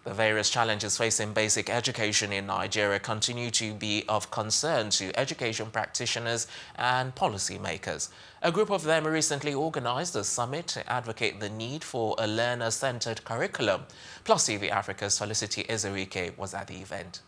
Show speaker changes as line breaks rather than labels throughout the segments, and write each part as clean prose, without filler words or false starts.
The various challenges facing basic education in Nigeria continue to be of concern to education practitioners and policymakers. A group of them recently organized a summit to advocate the need for a learner-centered curriculum. Plus TV Africa's Felicity Ezewuike was at the event.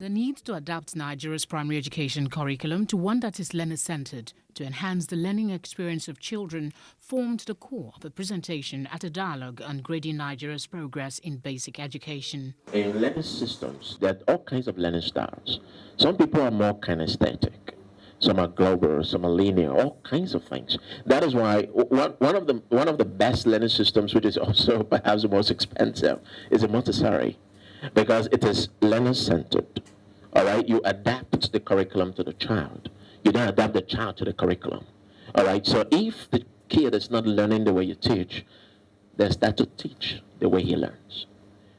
The need to adapt Nigeria's primary education curriculum to one that is learner-centered to enhance the learning experience of children formed the core of a presentation at a dialogue on grading Nigeria's progress in basic education.
In learning systems, there are all kinds of learning styles. Some people are more kinesthetic, some are global, some are linear, all kinds of things. That is why one of the best learning systems, which is also perhaps the most expensive, is a Montessori, because it is learner-centered. All right, you adapt the curriculum to the child. You don't adapt the child to the curriculum. All right, so if the kid is not learning the way you teach, then start to teach the way he learns.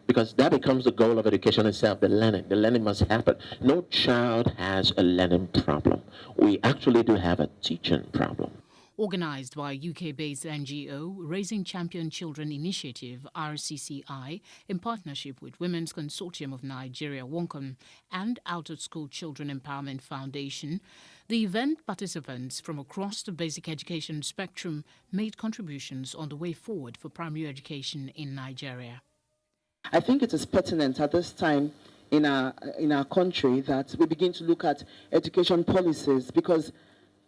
Because that becomes the goal of education itself, the learning. The learning must happen. No child has a learning problem. We actually do have a teaching problem.
Organised by UK-based NGO Raising Champion Children Initiative (RCCI) in partnership with Women's Consortium of Nigeria (WONCON) and Out of School Children Empowerment Foundation, the event participants from across the basic education spectrum made contributions on the way forward for primary education in Nigeria.
I think it is pertinent at this time in our country that we begin to look at education policies, because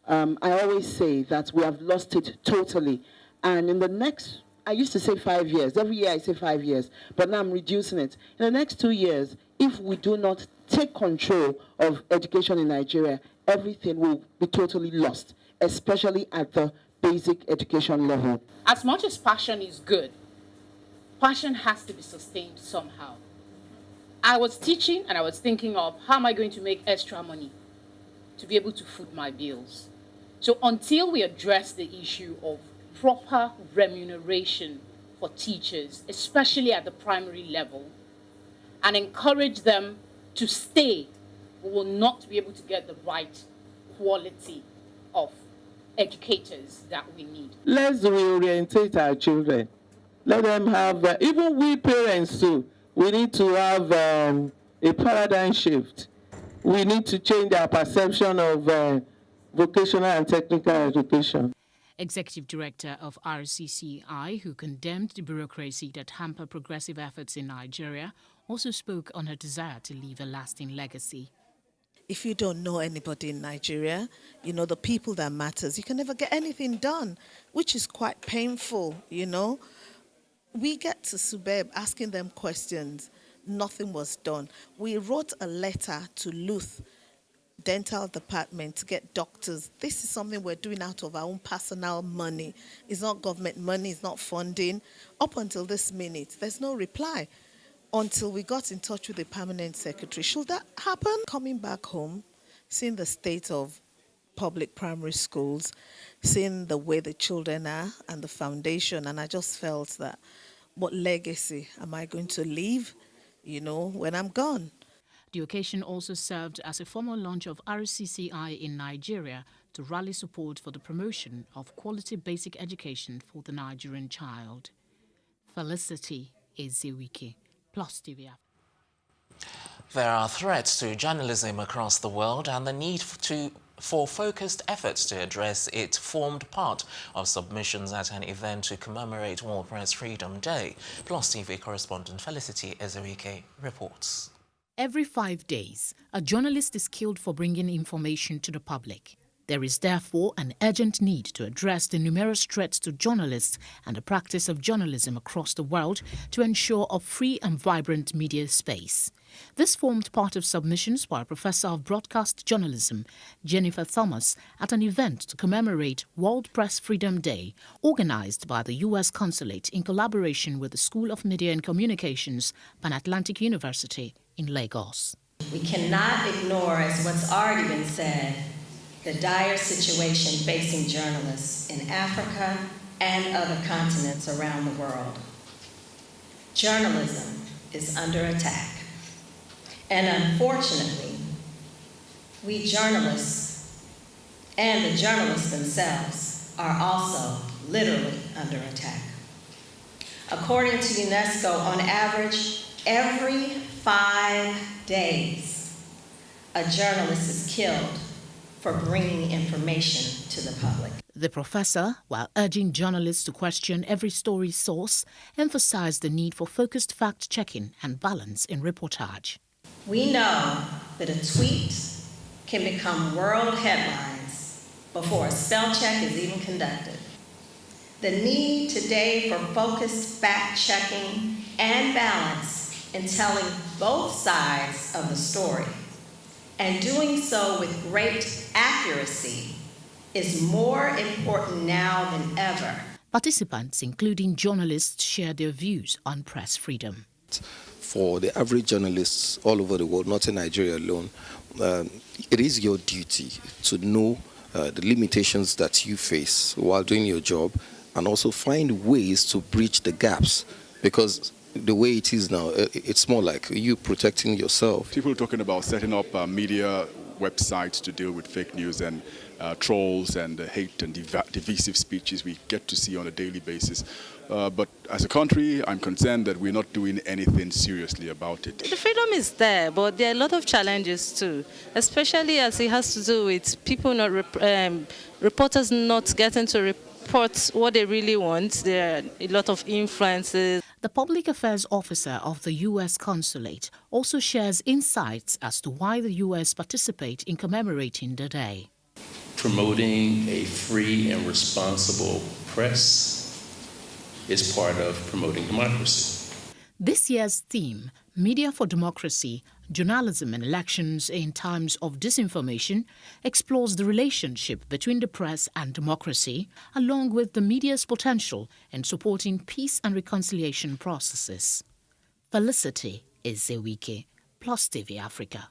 I always say that we have lost it totally. And in the next, I used to say 5 years. Every year I say 5 years, but now I'm reducing it. In the next 2 years, if we do not take control of education in Nigeria, everything will be totally lost, especially at the basic education level.
As much as passion is good, passion has to be sustained somehow. I was teaching and I was thinking of how am I going to make extra money to be able to foot my bills. So until we address the issue of proper remuneration for teachers, especially at the primary level, and encourage them to stay, we will not be able to get the right quality of educators that we need.
Let's reorientate our children. Let them have, even we parents too, we need to have a paradigm shift. We need to change our perception of vocational and technical education.
Executive Director of RCCI, who condemned the bureaucracy that hamper progressive efforts in Nigeria, also spoke on her desire to leave a lasting legacy.
If you don't know anybody in Nigeria, you know the people that matters, you can never get anything done, which is quite painful, you know. We get to Subeb asking them questions. Nothing was done. We wrote a letter to Luth Dental Department to get doctors. This is something we're doing out of our own personal money. It's not government money, it's not funding. Up until this minute, there's no reply until we got in touch with the permanent secretary. Should that happen? Coming back home, seeing the state of public primary schools, seeing the way the children are and the foundation, and I just felt that what legacy am I going to leave, you know, when I'm gone?
The occasion also served as a formal launch of RCCI in Nigeria to rally support for the promotion of quality basic education for the Nigerian child. Felicity Ezewuike, Plus TV.
There are threats to journalism across the world, and the need for focused efforts to address it formed part of submissions at an event to commemorate World Press Freedom Day. Plus TV correspondent Felicity Ezewuike reports.
Every 5 days, a journalist is killed for bringing information to the public. There is therefore an urgent need to address the numerous threats to journalists and the practice of journalism across the world to ensure a free and vibrant media space. This formed part of submissions by a professor of broadcast journalism, Jennifer Thomas, at an event to commemorate World Press Freedom Day, organized by the U.S. Consulate in collaboration with the School of Media and Communications, Pan-Atlantic University in Lagos.
We cannot ignore, as what's already been said, the dire situation facing journalists in Africa and other continents around the world. Journalism is under attack. And unfortunately, we journalists and the journalists themselves are also literally under attack. According to UNESCO, on average, Every 5 days, a journalist is killed for bringing information to the public.
The professor, while urging journalists to question every story's source, emphasized the need for focused fact-checking and balance in reportage.
We know that a tweet can become world headlines before a spell check is even conducted. The need today for focused fact-checking and balance in telling both sides of the story, and doing so with great accuracy, is more important now than ever.
Participants, including journalists, shared their views on press freedom.
For the average journalists all over the world, not in Nigeria alone, it is your duty to know the limitations that you face while doing your job, and also find ways to bridge the gaps, because the way it is now, it's more like you protecting yourself.
People talking about setting up media websites to deal with fake news and trolls and hate and divisive speeches we get to see on a daily basis. But as a country, I'm concerned that we're not doing anything seriously about it.
The freedom is there, but there are a lot of challenges too, especially as it has to do with people not, reporters not getting to report what they really want. There are a lot of influences.
The public affairs officer of the U.S. consulate also shares insights as to why the U.S. participate in commemorating the day.
Promoting a free and responsible press is part of promoting democracy.
This year's theme, Media for Democracy, Journalism and Elections in Times of Disinformation, explores the relationship between the press and democracy, along with the media's potential in supporting peace and reconciliation processes. Felicity, Ezewuike, Plus TV Africa.